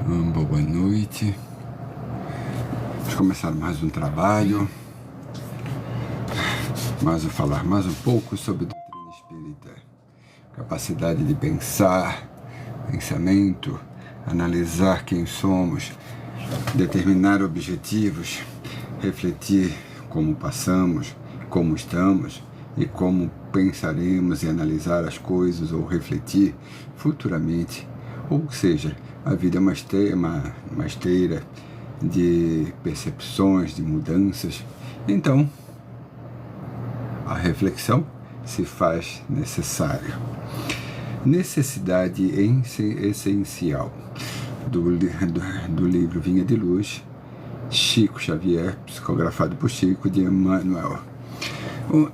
Boa noite. Vamos começar mais um trabalho. Vamos falar mais um pouco sobre doutrina espírita. Capacidade de pensar, pensamento, analisar quem somos, determinar objetivos, refletir como passamos, como estamos e como pensaremos e analisar as coisas ou refletir futuramente. Ou seja, a vida é uma esteira de percepções, de mudanças. Então, a reflexão se faz necessária. Necessidade essencial do livro Vinha de Luz, Chico Xavier, psicografado por Chico, de Emmanuel. O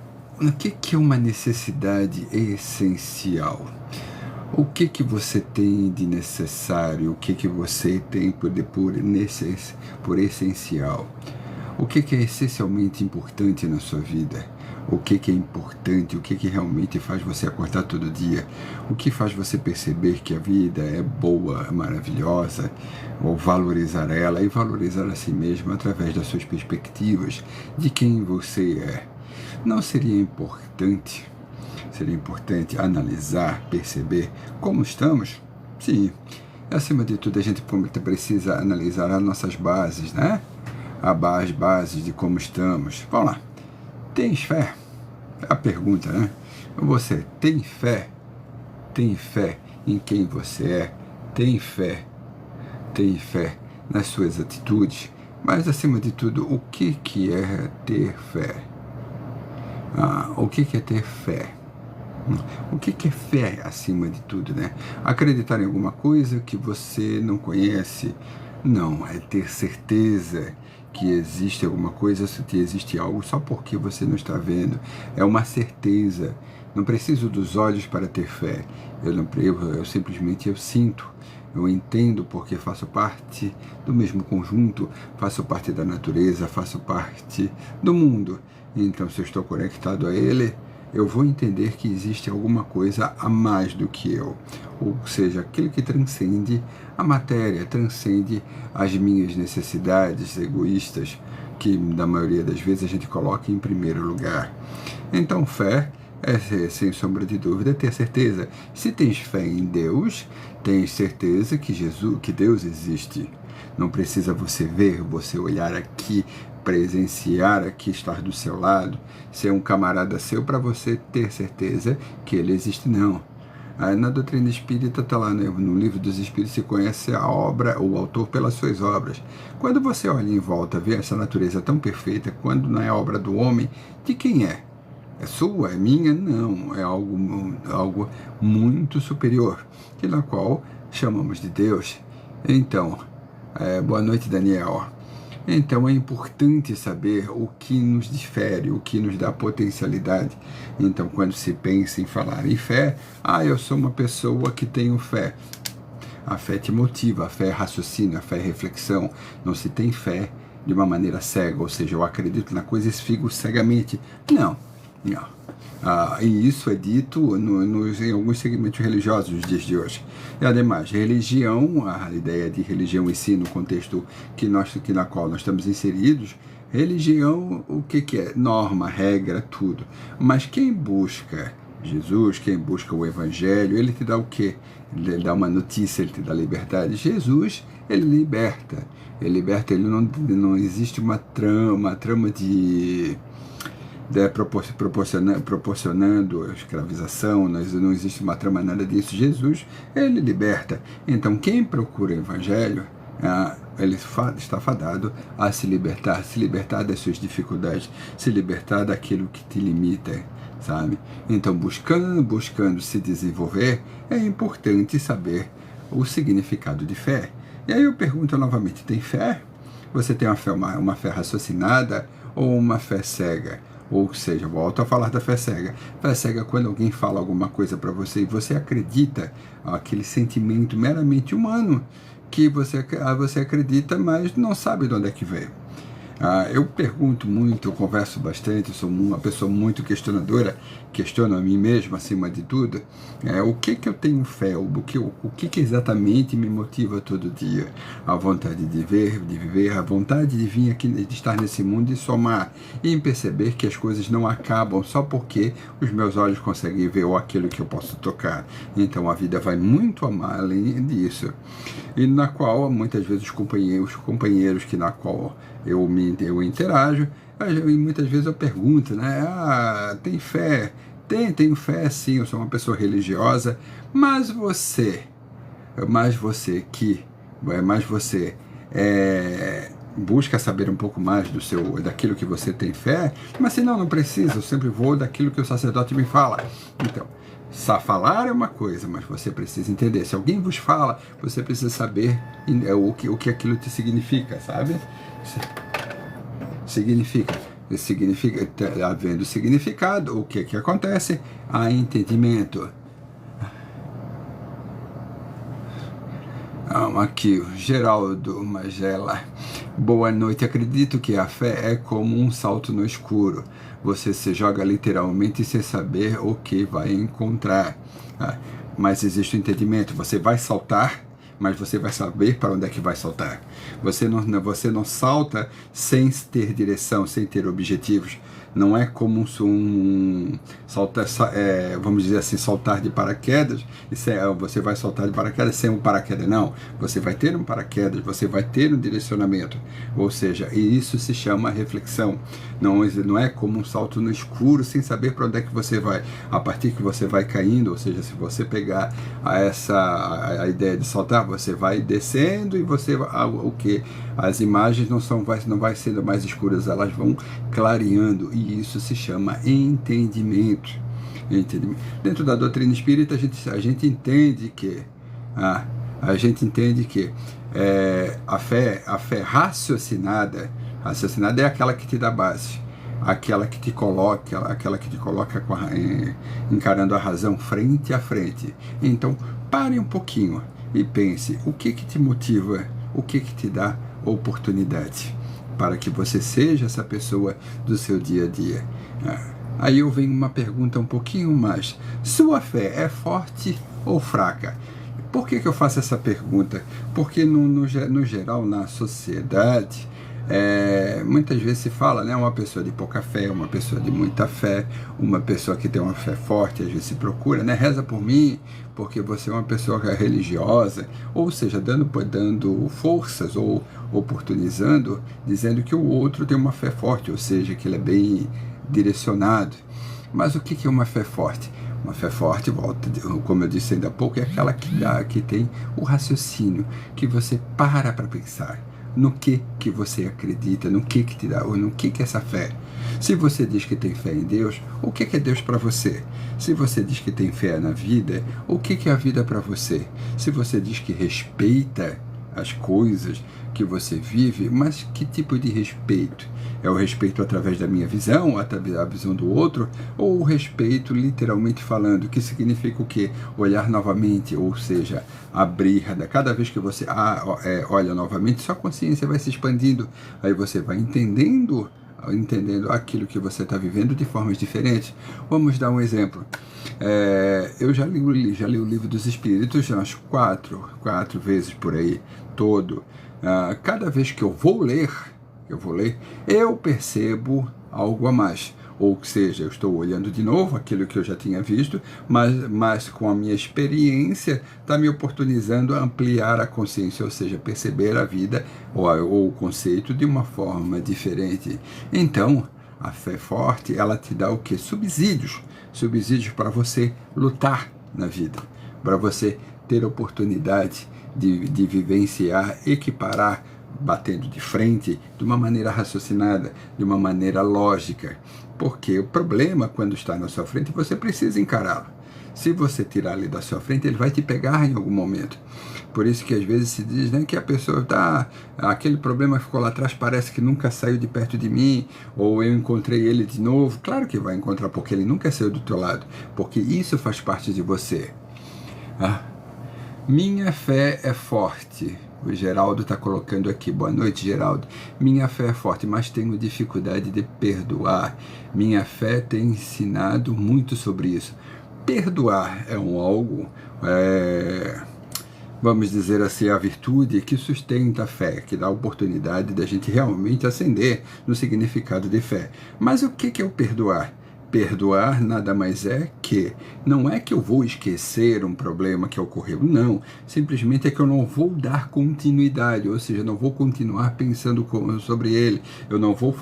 que é uma necessidade essencial? O que você tem de necessário? O que você tem por essencial? O que é essencialmente importante na sua vida? O que é importante? O que realmente faz você acordar todo dia? O que faz você perceber que a vida é boa, maravilhosa? Ou valorizar ela e valorizar a si mesmo através das suas perspectivas de quem você é? Não seria importante analisar, perceber como estamos? Sim. Acima de tudo, a gente precisa analisar as nossas bases, né? As bases de como estamos. Vamos lá. Tens fé? A pergunta, né? Você tem fé? Tem fé em quem você é? Tem fé nas suas atitudes? Mas, acima de tudo, o que é ter fé? O que é ter fé? O que é fé acima de tudo, né? Acreditar em alguma coisa que você não conhece? Não, é ter certeza que existe alguma coisa, que existe algo só porque você não está vendo. É uma certeza. Não preciso dos olhos para ter fé. Eu simplesmente sinto. Eu entendo porque faço parte do mesmo conjunto, faço parte da natureza, faço parte do mundo. Então, se eu estou conectado a ele, eu vou entender que existe alguma coisa a mais do que eu. Ou seja, aquilo que transcende a matéria, transcende as minhas necessidades egoístas, que na maioria das vezes a gente coloca em primeiro lugar. Então, fé é, sem sombra de dúvida, ter certeza. Se tens fé em Deus, tens certeza que Deus existe. Não precisa você ver, você olhar aqui, presenciar aqui, estar do seu lado, ser um camarada seu para você ter certeza que ele existe, não. Na doutrina espírita está lá, né? No livro dos Espíritos se conhece a obra, o autor pelas suas obras. Quando você olha em volta, vê essa natureza tão perfeita, quando não é obra do homem, de quem é? É sua? É minha? Não, é algo muito superior, que na qual chamamos de Deus. Então, boa noite, Daniel. Então é importante saber o que nos difere, o que nos dá potencialidade. Então, quando se pensa em falar em fé, eu sou uma pessoa que tenho fé. A fé te motiva, a fé é raciocínio, a fé é reflexão. Não se tem fé de uma maneira cega, ou seja, eu acredito na coisa e sigo cegamente. Não. E isso é dito em alguns segmentos religiosos dos dias de hoje. E ademais, religião, a ideia de religião em si, no contexto na qual nós estamos inseridos, religião, o que é? Norma, regra, tudo. Mas quem busca Jesus, quem busca o Evangelho, ele te dá o quê? Ele dá uma notícia, ele te dá liberdade. Jesus, ele liberta. Ele liberta, ele não existe uma trama de proporcionando a escravização, não existe uma trama, nada disso. Jesus, ele liberta. Então, quem procura o Evangelho, ele está fadado a se libertar das suas dificuldades, se libertar daquilo que te limita, sabe? Então, buscando se desenvolver, é importante saber o significado de fé. E aí eu pergunto novamente, tem fé? Você tem uma fé raciocinada ou uma fé cega? Ou seja, volto a falar da fé cega. Fé cega é quando alguém fala alguma coisa para você e você acredita, aquele sentimento meramente humano, que você acredita, mas não sabe de onde é que veio. Eu pergunto muito, eu converso bastante, eu sou uma pessoa muito questionadora, questiono a mim mesmo acima de tudo. O que eu tenho fé, o que exatamente me motiva todo dia? A vontade de viver, a vontade de vir aqui, de estar nesse mundo e somar, e em perceber que as coisas não acabam só porque os meus olhos conseguem ver ou aquilo que eu posso tocar. Então a vida vai muito além disso, e na qual muitas vezes os companheiros que na qual eu interajo, e muitas vezes eu pergunto, né? Tem fé? Tenho fé, sim, eu sou uma pessoa religiosa, mas você busca saber um pouco mais daquilo que você tem fé, mas se não precisa, eu sempre vou daquilo que o sacerdote me fala. Então, falar é uma coisa, mas você precisa entender. Se alguém vos fala, você precisa saber o que aquilo te significa, sabe? Significa, havendo significado, o que acontece? Há entendimento. Aqui, Geraldo Magela. Boa noite. Acredito que a fé é como um salto no escuro. Você se joga literalmente sem saber o que vai encontrar. Mas existe o entendimento. Você vai saltar, mas você vai saber para onde é que vai saltar. Você não salta sem ter direção, sem ter objetivos. Não é como vamos dizer assim, saltar de paraquedas. Você vai saltar de paraquedas sem um paraquedas, não. Você vai ter um paraquedas, você vai ter um direcionamento. Ou seja, e isso se chama reflexão. Não é como um salto no escuro sem saber para onde é que você vai. A partir que você vai caindo, ou seja, se você pegar a ideia de saltar, você vai descendo e as imagens não vai sendo mais escuras, elas vão clareando, e isso se chama entendimento. Dentro da doutrina espírita, a gente entende que a fé raciocinada é aquela que te dá base, aquela que te coloca encarando a razão frente a frente. Então, pare um pouquinho e pense, o que te motiva, o que te dá oportunidade para que você seja essa pessoa do seu dia a dia. Aí eu venho uma pergunta um pouquinho mais: sua fé é forte ou fraca? Por que eu faço essa pergunta? Porque no geral, na sociedade, muitas vezes se fala, né, uma pessoa de pouca fé, uma pessoa de muita fé, uma pessoa que tem uma fé forte, às vezes se procura, né, reza por mim, porque você é uma pessoa religiosa, ou seja, dando forças ou oportunizando, dizendo que o outro tem uma fé forte, ou seja, que ele é bem direcionado. Mas o que é uma fé forte? Uma fé forte, como eu disse ainda há pouco, é aquela que tem o raciocínio, que você para pensar no que você acredita, no que te dá, ou no que é essa fé. Se você diz que tem fé em Deus, o que é Deus para você? Se você diz que tem fé na vida, o que é a vida para você? Se você diz que respeita as coisas que você vive, mas que tipo de respeito? É o respeito através da minha visão, através da visão do outro, ou o respeito literalmente falando, que significa o quê? Olhar novamente, ou seja, abrir. Cada vez que você olha novamente, sua consciência vai se expandindo, aí você vai entendendo aquilo que você está vivendo de formas diferentes. Vamos dar um exemplo. Eu já li o Livro dos Espíritos umas quatro vezes por aí, todo. Cada vez que eu vou ler, eu percebo algo a mais. Ou seja, eu estou olhando de novo aquilo que eu já tinha visto, mas com a minha experiência está me oportunizando a ampliar a consciência, ou seja, perceber a vida ou o conceito de uma forma diferente. Então, a fé forte, ela te dá o quê? Subsídios para você lutar na vida, para você ter oportunidade de vivenciar, equiparar, batendo de frente, de uma maneira raciocinada, de uma maneira lógica. Porque o problema, quando está na sua frente, você precisa encará-lo. Se você tirar ele da sua frente, ele vai te pegar em algum momento. Por isso que às vezes se diz, né, que a pessoa aquele problema ficou lá atrás, parece que nunca saiu de perto de mim, ou eu encontrei ele de novo. Claro que vai encontrar, porque ele nunca saiu do teu lado, porque isso faz parte de você. Minha fé é forte. O Geraldo está colocando aqui, boa noite, Geraldo. Minha fé é forte, mas tenho dificuldade de perdoar. Minha fé tem ensinado muito sobre isso. Perdoar é algo, vamos dizer assim, a virtude que sustenta a fé, que dá a oportunidade da gente realmente ascender no significado de fé. Mas o que é o perdoar? Perdoar nada mais é que, não é que eu vou esquecer um problema que ocorreu, não, simplesmente é que eu não vou dar continuidade, ou seja, não vou continuar pensando sobre ele, eu não vou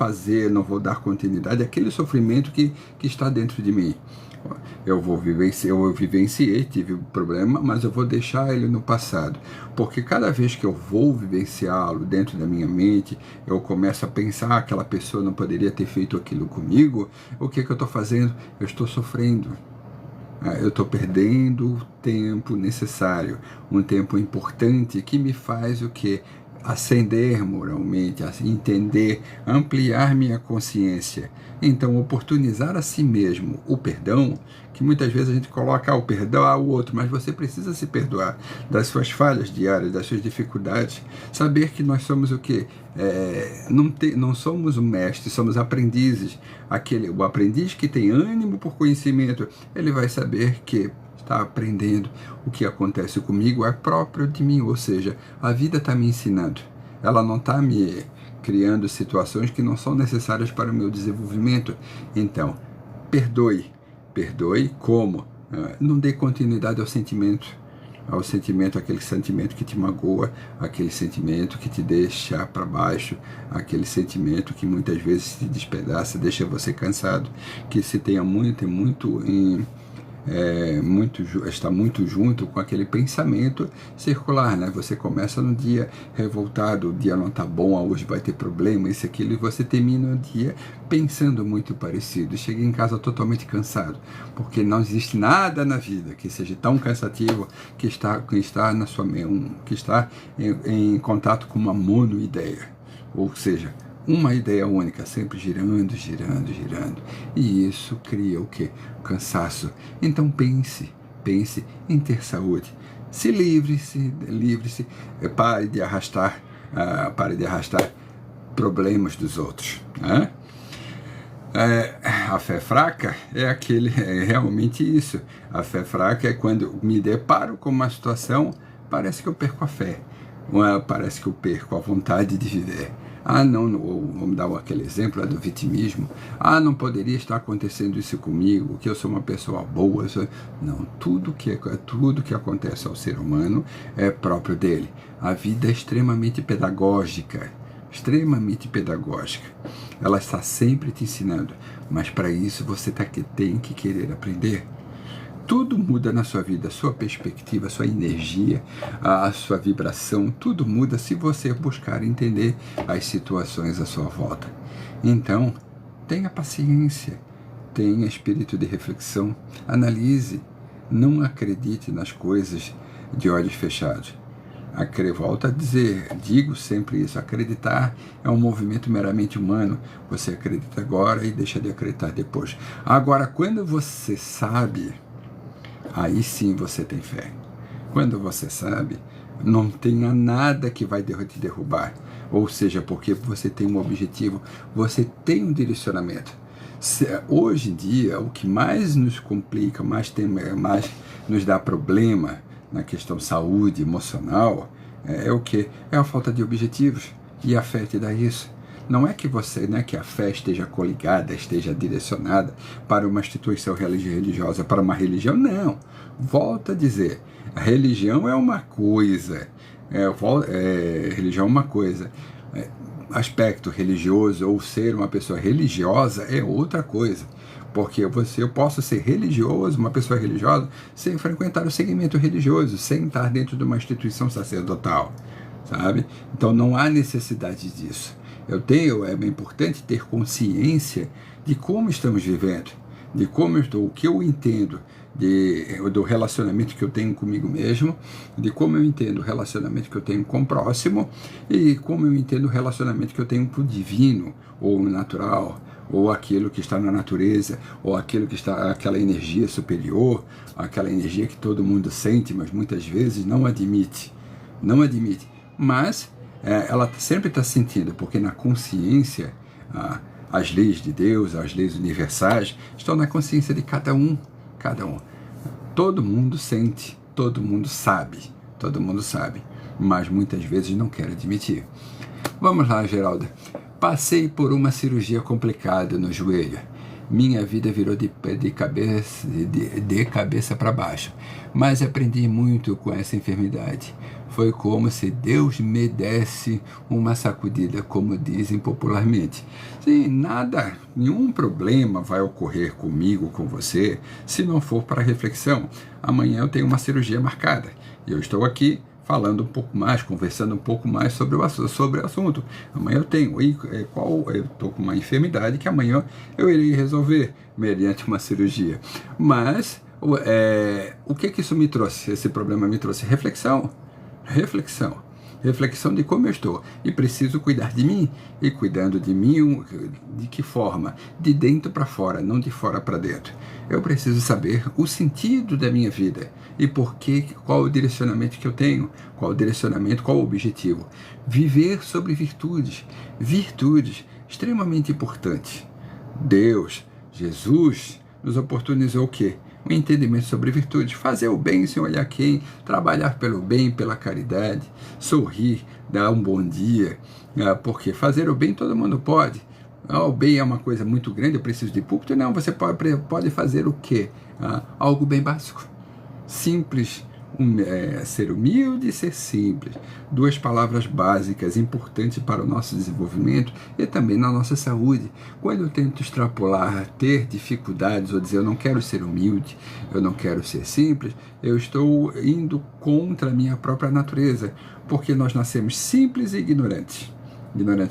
dar continuidade àquele sofrimento que está dentro de mim. Eu vivenciei, tive um problema, mas eu vou deixar ele no passado, porque cada vez que eu vou vivenciá-lo dentro da minha mente, eu começo a pensar, aquela pessoa não poderia ter feito aquilo comigo, o que eu estou fazendo? Eu estou sofrendo. Eu estou perdendo o tempo necessário, um tempo importante que me faz o quê? Ascender moralmente, entender, ampliar minha consciência. Então, oportunizar a si mesmo o perdão, que muitas vezes a gente coloca o perdão ao outro, mas você precisa se perdoar das suas falhas diárias, das suas dificuldades. Saber que nós somos o quê? Não somos o mestre, somos aprendizes. O aprendiz que tem ânimo por conhecimento, ele vai saber que está aprendendo o que acontece comigo é próprio de mim, ou seja, a vida está me ensinando. Ela não está me criando situações que não são necessárias para o meu desenvolvimento. Então, perdoe. Perdoe como? Não dê continuidade ao sentimento, aquele sentimento que te magoa, aquele sentimento que te deixa para baixo, aquele sentimento que muitas vezes te despedaça, deixa você cansado, que se tenha está muito junto com aquele pensamento circular, né? Você começa no dia revoltado, o dia não está bom, hoje vai ter problema, isso, aquilo, e você termina o dia pensando muito parecido, chega em casa totalmente cansado, porque não existe nada na vida que seja tão cansativo que está em contato com uma monoideia, ou seja, uma ideia única, sempre girando, girando, girando. E isso cria o quê? Cansaço. Então pense em ter saúde. Se livre-se, pare de arrastar problemas dos outros. Né? A fé fraca é realmente isso. A fé fraca é quando me deparo com uma situação, parece que eu perco a fé. Parece que eu perco a vontade de viver. Não, vamos dar aquele exemplo do vitimismo. Não poderia estar acontecendo isso comigo, que eu sou uma pessoa boa. Não, tudo que acontece ao ser humano é próprio dele. A vida é extremamente pedagógica, Ela está sempre te ensinando, mas para isso você tem que querer aprender. Tudo muda na sua vida, a sua perspectiva, a sua energia, a sua vibração, tudo muda se você buscar entender as situações à sua volta. Então, tenha paciência, tenha espírito de reflexão, analise, não acredite nas coisas de olhos fechados. Volto a dizer, digo sempre isso, acreditar é um movimento meramente humano. Você acredita agora e deixa de acreditar depois. Agora, quando você sabe, aí sim você tem fé. Quando você sabe, não tenha nada que vai te derrubar. Ou seja, porque você tem um objetivo, você tem um direcionamento. Hoje em dia, o que mais nos complica, mais nos dá problema na questão saúde emocional, é o quê? É a falta de objetivos. E a fé te dá isso. Não é que a fé esteja coligada, esteja direcionada para uma instituição religiosa, para uma religião, não. Volto a dizer, a religião é uma coisa, religião é uma coisa, aspecto religioso ou ser uma pessoa religiosa é outra coisa. Porque eu posso ser religioso, uma pessoa religiosa, sem frequentar o segmento religioso, sem estar dentro de uma instituição sacerdotal, sabe? Então não há necessidade disso. É importante ter consciência de como estamos vivendo, o que eu entendo do relacionamento que eu tenho comigo mesmo, de como eu entendo o relacionamento que eu tenho com o próximo e como eu entendo o relacionamento que eu tenho com o divino ou o natural, ou aquilo que está na natureza, ou aquela energia superior, aquela energia que todo mundo sente, mas muitas vezes não admite. mas ela sempre está sentindo, porque na consciência, as leis de Deus, as leis universais, estão na consciência de cada um, cada um. Todo mundo sente, todo mundo sabe, mas muitas vezes não quer admitir. Vamos lá, Geralda. Passei por uma cirurgia complicada no joelho. Minha vida virou de cabeça para baixo, mas aprendi muito com essa enfermidade. Foi como se Deus me desse uma sacudida, como dizem popularmente. Sim, nenhum problema vai ocorrer comigo, com você, se não for para reflexão. Amanhã eu tenho uma cirurgia marcada e eu estou aqui falando um pouco mais, conversando um pouo mais sobre o assunto. Amanhã eu tenho, eu estou com uma enfermidade que amanhã eu irei resolver mediante uma cirurgia. Mas o que isso me trouxe? Esse problema me trouxe reflexão de como eu estou e preciso cuidar de mim. E cuidando de mim, de que forma? De dentro para fora, não de fora para dentro. Eu preciso saber o sentido da minha vida e qual o direcionamento que eu tenho, qual o objetivo. Viver sobre virtudes extremamente importantes. Deus, Jesus, nos oportunizou o quê? Um entendimento sobre virtudes, fazer o bem sem olhar quem, trabalhar pelo bem, pela caridade, sorrir, dar um bom dia, porque fazer o bem todo mundo pode. O bem é uma coisa muito grande, eu preciso de púlpito. Não, você pode fazer o quê? Algo bem básico, simples, ser humilde e ser simples. Duas palavras básicas, importantes para o nosso desenvolvimento e também na nossa saúde. Quando eu tento extrapolar, ter dificuldades ou dizer eu não quero ser humilde, eu não quero ser simples, eu estou indo contra a minha própria natureza, porque nós nascemos simples e ignorantes,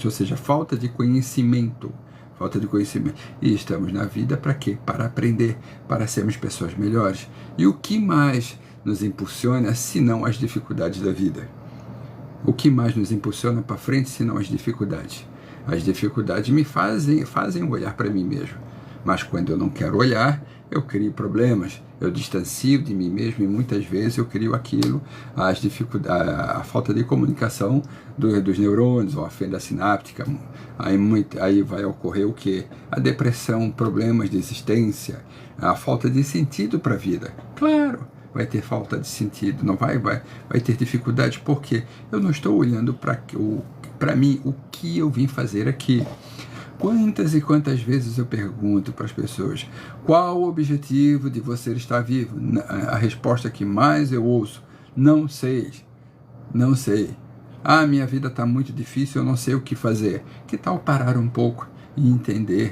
ou seja, falta de conhecimento. E estamos na vida para quê? Para aprender, para sermos pessoas melhores. E o que mais nos impulsiona, senão as dificuldades da vida? O que mais nos impulsiona para frente, senão as dificuldades? As dificuldades me fazem olhar para mim mesmo. Mas quando eu não quero olhar, eu crio problemas, eu distancio de mim mesmo e muitas vezes eu crio aquilo, a falta de comunicação dos neurônios, ou a fenda sináptica. Aí vai ocorrer o quê? A depressão, problemas de existência, a falta de sentido para a vida. Claro, vai ter falta de sentido, não vai ter dificuldade, porque eu não estou olhando para mim, o que eu vim fazer aqui. Quantas e quantas vezes eu pergunto para as pessoas, qual o objetivo de você estar vivo? A resposta que mais eu ouço, não sei. Minha vida está muito difícil, eu não sei o que fazer. Que tal parar um pouco e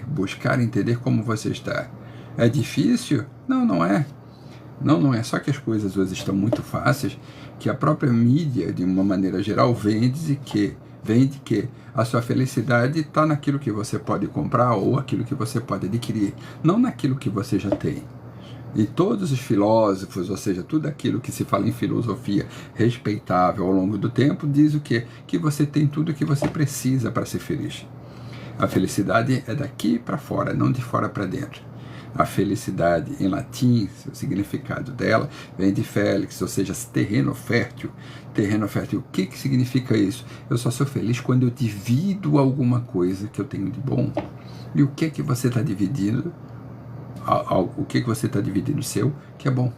buscar entender como você está? É difícil? Não, não é. Não é, só que as coisas hoje estão muito fáceis, que a própria mídia, de uma maneira geral, vende que a sua felicidade está naquilo que você pode comprar ou aquilo que você pode adquirir, não naquilo que você já tem. E todos os filósofos, ou seja, tudo aquilo que se fala em filosofia respeitável ao longo do tempo, diz o quê? Que você tem tudo o que você precisa para ser feliz. A felicidade é daqui para fora, não de fora para dentro. A felicidade, em latim, o significado dela, vem de félix, ou seja, terreno fértil. Terreno fértil, o que significa isso? Eu só sou feliz quando eu divido alguma coisa que eu tenho de bom. E o que você está dividindo? O que você está dividindo seu que é bom?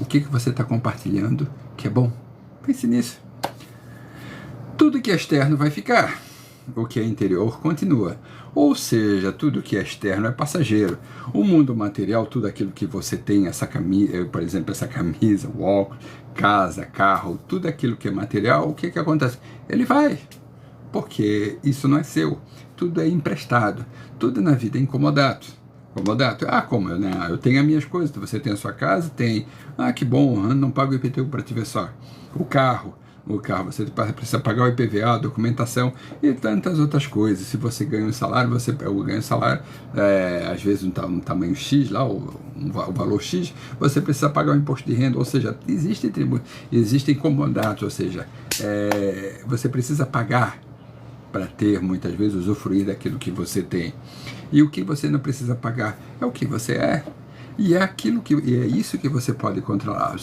O que você está compartilhando que é bom? Pense nisso. Tudo que é externo vai ficar. O que é interior continua. Ou seja, tudo que é externo é passageiro. O mundo material, tudo aquilo que você tem, essa camisa, por exemplo, essa camisa, o óculos, casa, carro, tudo aquilo que é material, o que acontece? Ele vai, porque isso não é seu. Tudo é emprestado. Tudo na vida é incomodado. Como? Eu tenho as minhas coisas, você tem a sua casa? Tem. Que bom, não pago o IPTU para te ver só. O carro, você precisa pagar o IPVA, a documentação e tantas outras coisas. Se você ganha um salário, às vezes um tamanho X, lá, o valor X, você precisa pagar o imposto de renda, ou seja, existem comodatos, ou seja, você precisa pagar para ter, muitas vezes, usufruir daquilo que você tem. E o que você não precisa pagar é o que você é. E é isso que você pode controlar, o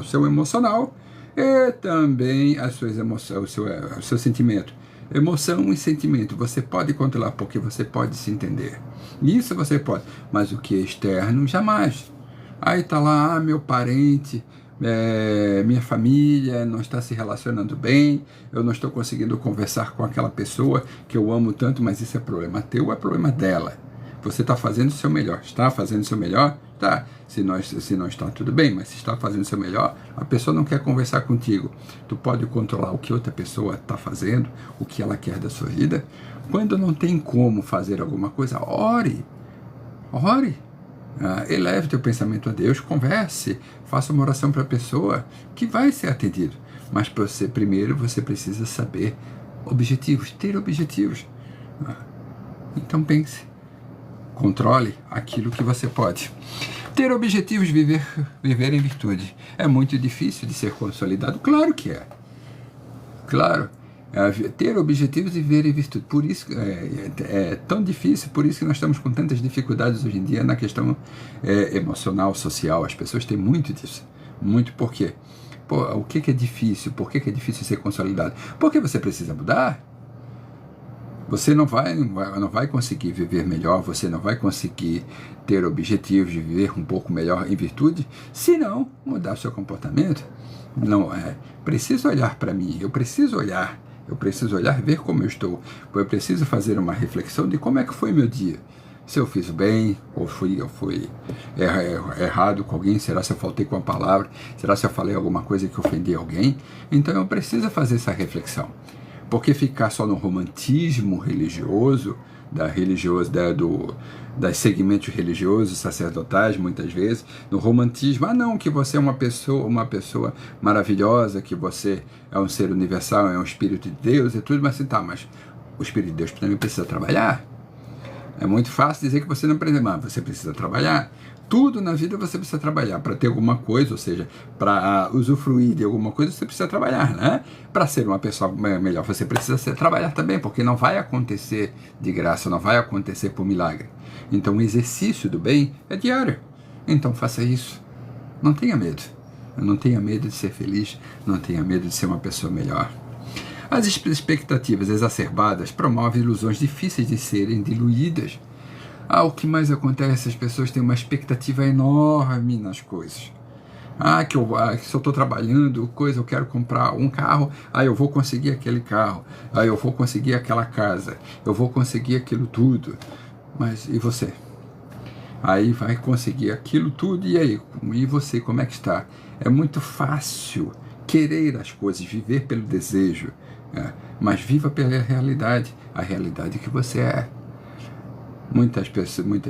seu emocional, e também as suas emoções, o seu sentimento. Emoção e sentimento você pode controlar porque você pode se entender. Isso você pode, mas o que é externo, jamais. Aí tá lá, meu parente, minha família não está se relacionando bem, eu não estou conseguindo conversar com aquela pessoa que eu amo tanto, mas isso é problema teu, é problema dela. Você está fazendo o seu melhor. Está fazendo o seu melhor? Tá. Se não está, tudo bem, mas se está fazendo o seu melhor, a pessoa não quer conversar contigo. Tu pode controlar o que outra pessoa está fazendo, o que ela quer da sua vida. Quando não tem como fazer alguma coisa, ore. Ore. Eleve teu pensamento a Deus, converse, faça uma oração para a pessoa que vai ser atendido. Mas primeiro você precisa saber objetivos, ter objetivos. Então pense. Controle aquilo que você pode. Ter objetivos, viver em virtude. É muito difícil de ser consolidado? Claro que é. Claro. Ter objetivos e viver em virtude. Por isso é tão difícil, por isso que nós estamos com tantas dificuldades hoje em dia na questão emocional, social. As pessoas têm muito disso. Muito por quê? O que é difícil? Por que é difícil ser consolidado? Porque você precisa mudar. Você não vai conseguir viver melhor, você não vai conseguir ter objetivos de viver um pouco melhor em virtude, se não mudar seu comportamento. Não é. Preciso olhar para mim, eu preciso olhar, ver como eu estou. Eu preciso fazer uma reflexão de como é que foi meu dia. Se eu fiz bem, ou eu fui errado com alguém, será se eu faltei com a palavra, será se eu falei alguma coisa que ofendi alguém? Então eu preciso fazer essa reflexão. Porque ficar só no romantismo religioso, das segmentos religiosos, sacerdotais, muitas vezes, no romantismo, não, que você é uma pessoa maravilhosa, que você é um ser universal, é um Espírito de Deus, e tudo, mas assim, mas o Espírito de Deus também precisa trabalhar. É muito fácil dizer que você não precisa, mas você precisa trabalhar. Tudo na vida você precisa trabalhar. Para ter alguma coisa, ou seja, para usufruir de alguma coisa, você precisa trabalhar, né? Para ser uma pessoa melhor, você precisa trabalhar também, porque não vai acontecer de graça, não vai acontecer por milagre. Então o exercício do bem é diário. Então faça isso. Não tenha medo. Não tenha medo de ser feliz, não tenha medo de ser uma pessoa melhor. As expectativas exacerbadas promovem ilusões difíceis de serem diluídas. O que mais acontece? As pessoas têm uma expectativa enorme nas coisas. Que se eu estou trabalhando, eu quero comprar um carro, eu vou conseguir aquele carro, eu vou conseguir aquela casa, eu vou conseguir aquilo tudo. Mas e você? Aí vai conseguir aquilo tudo, e aí? E você, como é que está? É muito fácil querer as coisas, viver pelo desejo, mas viva pela realidade, a realidade que você é. Muitas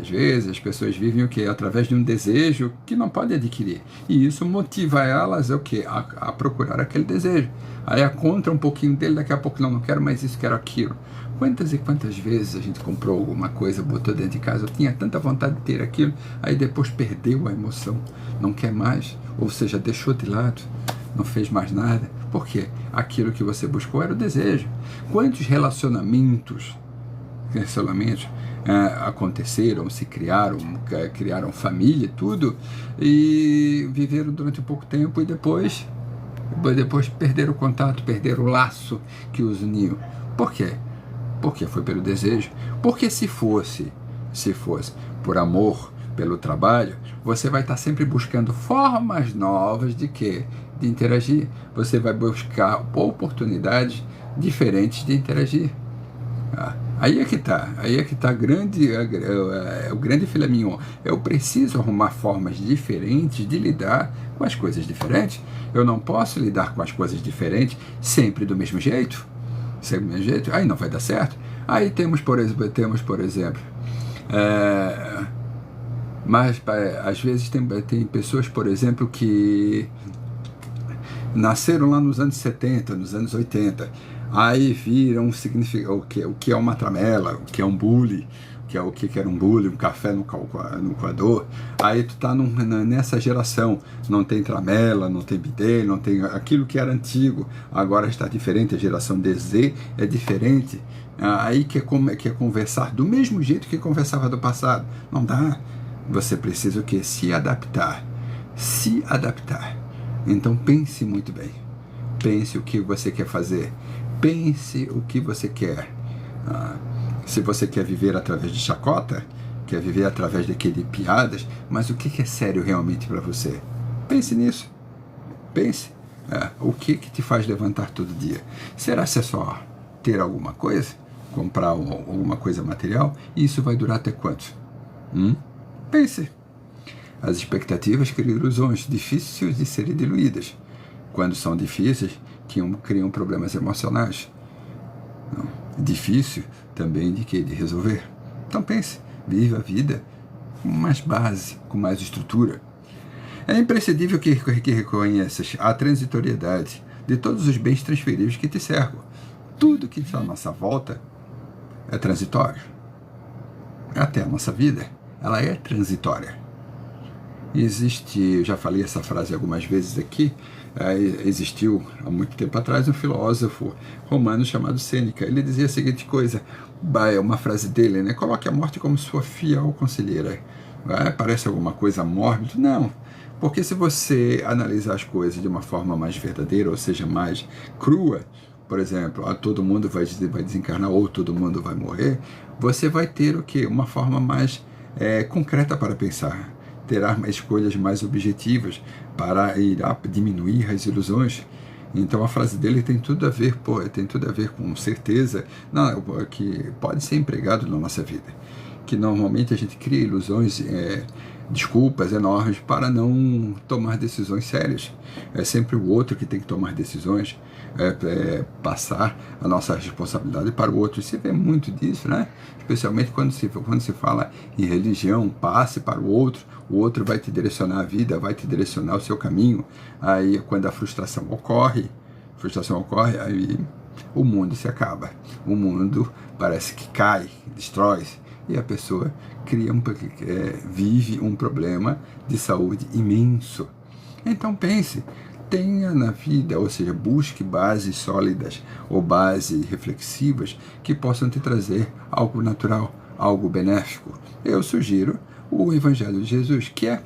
vezes as pessoas vivem o quê? Através de um desejo que não pode adquirir. E isso motiva elas o quê? A procurar aquele desejo. Aí encontra um pouquinho dele, daqui a pouco não quero mais isso, quero aquilo. Quantas e quantas vezes a gente comprou alguma coisa, botou dentro de casa, eu tinha tanta vontade de ter aquilo, aí depois perdeu a emoção, não quer mais, ou seja, deixou de lado, não fez mais nada. Por quê? Aquilo que você buscou era o desejo. Quantos relacionamentos aconteceram, se criaram família, tudo, e viveram durante pouco tempo e depois perderam o contato, perderam o laço que os uniu. Por quê? Porque foi pelo desejo. Porque se fosse por amor, pelo trabalho, você vai estar sempre buscando formas novas de interagir. Você vai buscar oportunidades diferentes de interagir. Aí é que está o grande filé mignon. Eu preciso arrumar formas diferentes de lidar com as coisas diferentes. Eu não posso lidar com as coisas diferentes sempre do mesmo jeito. Aí não vai dar certo. Aí temos, por exemplo, mas às vezes tem pessoas, por exemplo, que nasceram lá nos anos 70, nos anos 80, aí viram o que é uma tramela, o que é um bully, o que era um bully, um café no coador. Aí tu tá nessa geração, não tem tramela, não tem bidê, não tem aquilo que era antigo, agora está diferente, a geração Z é diferente. Aí quer conversar do mesmo jeito que conversava do passado. Não dá. Você precisa o quê? Se adaptar. Então pense muito bem. pense o que você quer fazer. Pense o que você quer. Se você quer viver através de chacota, quer viver através de piadas, mas o que é sério realmente para você? Pense nisso. Pense. O que te faz levantar todo dia? Será que é só ter alguma coisa? Comprar alguma coisa material? E isso vai durar até quanto? Pense. As expectativas criam ilusões difíceis de serem diluídas. Quando são difíceis, criam problemas emocionais. Difícil também de resolver. Então pense, viva a vida com mais base, com mais estrutura. É imprescindível que reconheças a transitoriedade de todos os bens transferíveis que te cercam. Tudo que está à nossa volta é transitório. Até a nossa vida, ela é transitória. Eu já falei essa frase algumas vezes aqui, existiu há muito tempo atrás um filósofo romano chamado Sêneca. Ele dizia a seguinte coisa, é uma frase dele, né? Coloque a morte como sua fiel conselheira. Parece alguma coisa mórbida? Não, porque se você analisar as coisas de uma forma mais verdadeira, ou seja, mais crua, por exemplo, todo mundo vai desencarnar ou todo mundo vai morrer, você vai ter o quê? Uma forma mais concreta para pensar. Terá escolhas mais objetivas para diminuir as ilusões. Então a frase dele tem tudo a ver, com certeza, que pode ser empregado na nossa vida. Que normalmente a gente cria ilusões, desculpas enormes para não tomar decisões sérias. É sempre o outro que tem que tomar decisões, passar a nossa responsabilidade para o outro. Você vê muito disso, né? Especialmente quando se fala em religião, passe para o outro vai te direcionar a vida, vai te direcionar o seu caminho. Aí quando a frustração ocorre, aí o mundo se acaba. O mundo parece que cai, destrói-se. E a pessoa vive um problema de saúde imenso. Então pense, tenha na vida, ou seja, busque bases sólidas ou bases reflexivas que possam te trazer algo natural, algo benéfico. Eu sugiro o Evangelho de Jesus, que é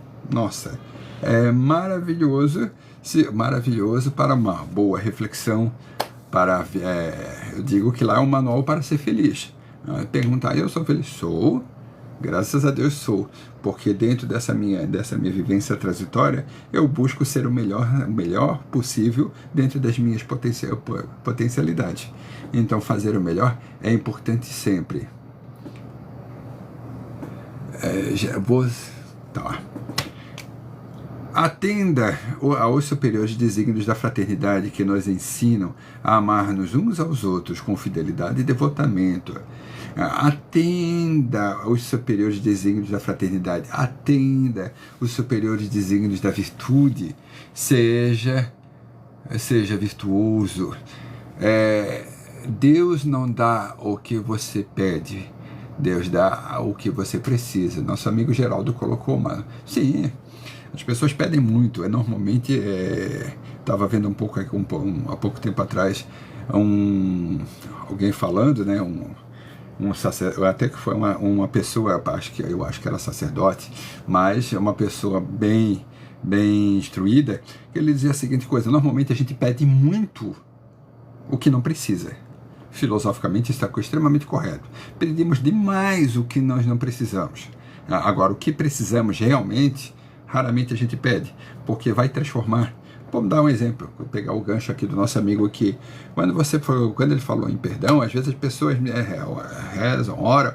maravilhoso para uma boa reflexão, eu digo que lá é um manual para ser feliz. Perguntar, eu sou feliz? Sou, graças a Deus sou, porque dentro dessa minha vivência transitória, eu busco ser o melhor possível dentro das minhas potencialidades. Então fazer o melhor é importante sempre. Atenda aos superiores desígnios da fraternidade que nos ensinam a amar-nos uns aos outros com fidelidade e devotamento. Atenda aos superiores desígnios da fraternidade. Atenda os superiores desígnios da virtude. Seja virtuoso. Deus não dá o que você pede. Deus dá o que você precisa. Nosso amigo Geraldo colocou, sim, as pessoas pedem muito. Normalmente, estava vendo há pouco tempo atrás, alguém falando, né, até que foi uma pessoa, eu acho que era sacerdote, mas uma pessoa bem instruída, que ele dizia a seguinte coisa: normalmente a gente pede muito o que não precisa. Filosoficamente está extremamente correto. Pedimos demais o que nós não precisamos. Agora, o que precisamos realmente, raramente a gente pede, porque vai transformar. Vamos dar um exemplo, vou pegar o gancho aqui do nosso amigo aqui. Quando ele falou em perdão, às vezes as pessoas rezam, oram,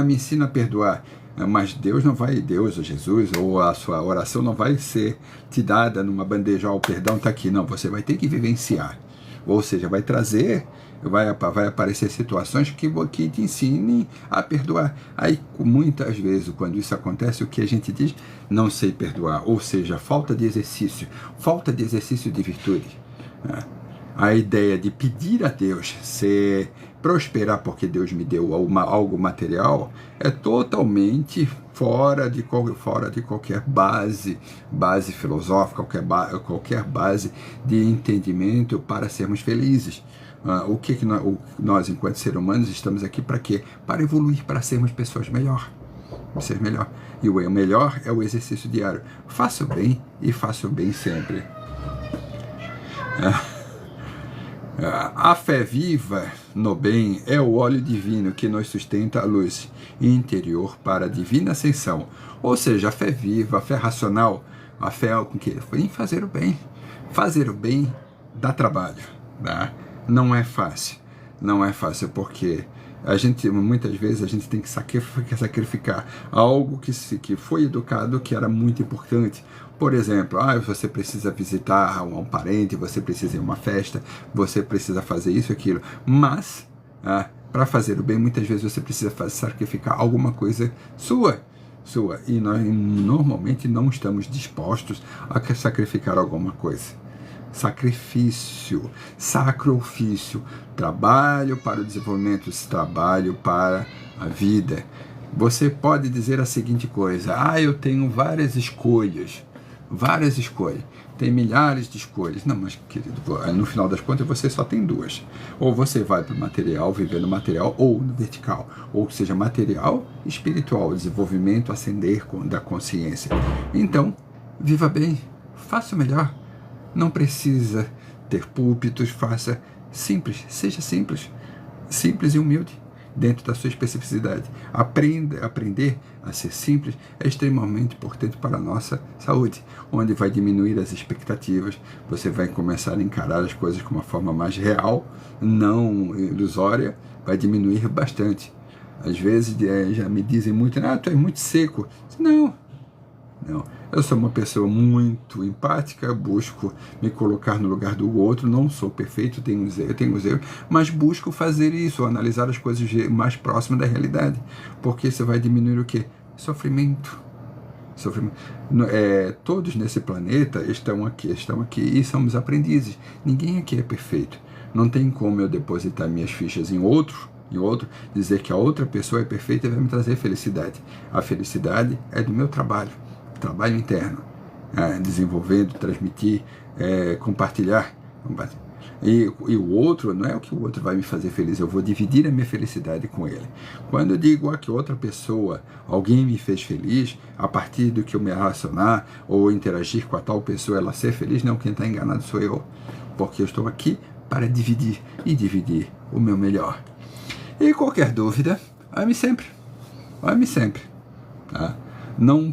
me ensina a perdoar. Mas Deus ou Jesus, ou a sua oração não vai ser te dada numa bandeja, o perdão está aqui. Não, você vai ter que vivenciar. Ou seja, vai aparecer situações que te ensinem a perdoar. Aí, muitas vezes, quando isso acontece, o que a gente diz? Não sei perdoar. Ou seja, falta de exercício de virtude. A ideia de pedir a Deus prosperar porque Deus me deu algo material é totalmente fora de qualquer base filosófica, qualquer base de entendimento para sermos felizes. O que nós, enquanto seres humanos, estamos aqui para quê? Para evoluir, para sermos pessoas melhor. Ser melhor. E o melhor é o exercício diário. Faça o bem e faça o bem sempre. A fé viva no bem é o óleo divino que nos sustenta a luz interior para a divina ascensão. Ou seja, a fé viva, a fé racional, a fé com que em fazer o bem. Fazer o bem dá trabalho, tá? Não é fácil. Não é fácil porque muitas vezes a gente tem que sacrificar algo que foi educado, que era muito importante. Por exemplo, você precisa visitar um parente, você precisa ir a uma festa, você precisa fazer isso e aquilo. Mas, para fazer o bem, muitas vezes você precisa sacrificar alguma coisa sua. E nós normalmente não estamos dispostos a sacrificar alguma coisa. Sacrifício, sacrifício, trabalho para o desenvolvimento, trabalho para a vida. Você pode dizer a seguinte coisa: eu tenho várias escolhas, tem milhares de escolhas. Não, mas querido, no final das contas você só tem duas. Ou você vai para o material, viver no material, ou no vertical. Ou seja, material e espiritual, desenvolvimento, ascender da consciência. Então, viva bem, faça o melhor. Não precisa ter púlpitos, faça simples, seja simples e humilde, dentro da sua especificidade. Aprender a ser simples é extremamente importante para a nossa saúde, onde vai diminuir as expectativas, você vai começar a encarar as coisas com uma forma mais real, não ilusória, vai diminuir bastante. Às vezes já me dizem muito, tu é muito seco. Não. Eu sou uma pessoa muito empática, busco me colocar no lugar do outro, não sou perfeito, tenho os erros, mas busco fazer isso, analisar as coisas mais próximas da realidade, porque você vai diminuir o quê? Sofrimento. Todos nesse planeta estão aqui e somos aprendizes. Ninguém aqui é perfeito. Não tem como eu depositar minhas fichas em outro, dizer que a outra pessoa é perfeita e vai me trazer felicidade. A felicidade é do meu trabalho interno, desenvolvendo, transmitir, compartilhar. E o outro, não é o que o outro vai me fazer feliz, eu vou dividir a minha felicidade com ele. Quando eu digo que outra pessoa, alguém me fez feliz, a partir do que eu me relacionar ou interagir com a tal pessoa, ela ser feliz, não, quem está enganado sou eu, porque eu estou aqui para dividir o meu melhor. E qualquer dúvida, ame sempre, tá? Não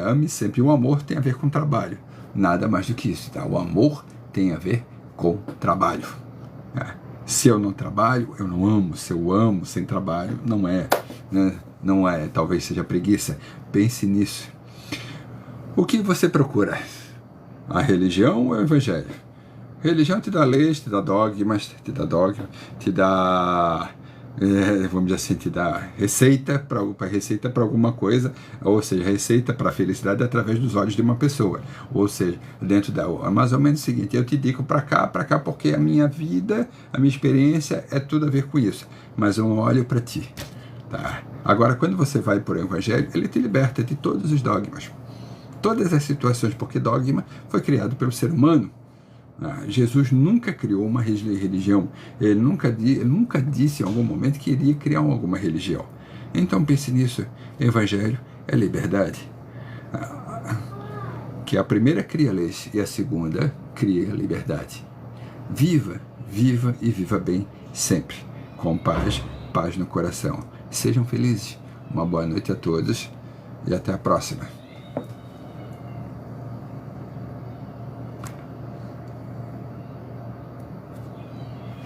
ame sempre. O amor tem a ver com trabalho, nada mais do que isso, tá? O amor tem a ver com trabalho. Se eu não trabalho, eu não amo. Se eu amo sem trabalho, não é, talvez seja preguiça. Pense nisso. O que você procura? A religião ou o evangelho? Religião te dá leis, te dá dogmas, te dá vamos dizer assim, te dá receita para alguma coisa, ou seja, receita para a felicidade através dos olhos de uma pessoa, ou seja, dentro da, mais ou menos o seguinte: eu te digo para cá, porque a minha vida, a minha experiência é tudo a ver com isso, mas eu olho para ti, tá? Agora, quando você vai por o evangelho, ele te liberta de todos os dogmas, todas as situações, porque dogma foi criado pelo ser humano. Jesus nunca criou uma religião, ele nunca disse em algum momento que iria criar alguma religião. Então pense nisso: evangelho é liberdade. Que a primeira cria leis e a segunda cria liberdade. Viva e viva bem sempre, com paz no coração. Sejam felizes. Uma boa noite a todos e até a próxima.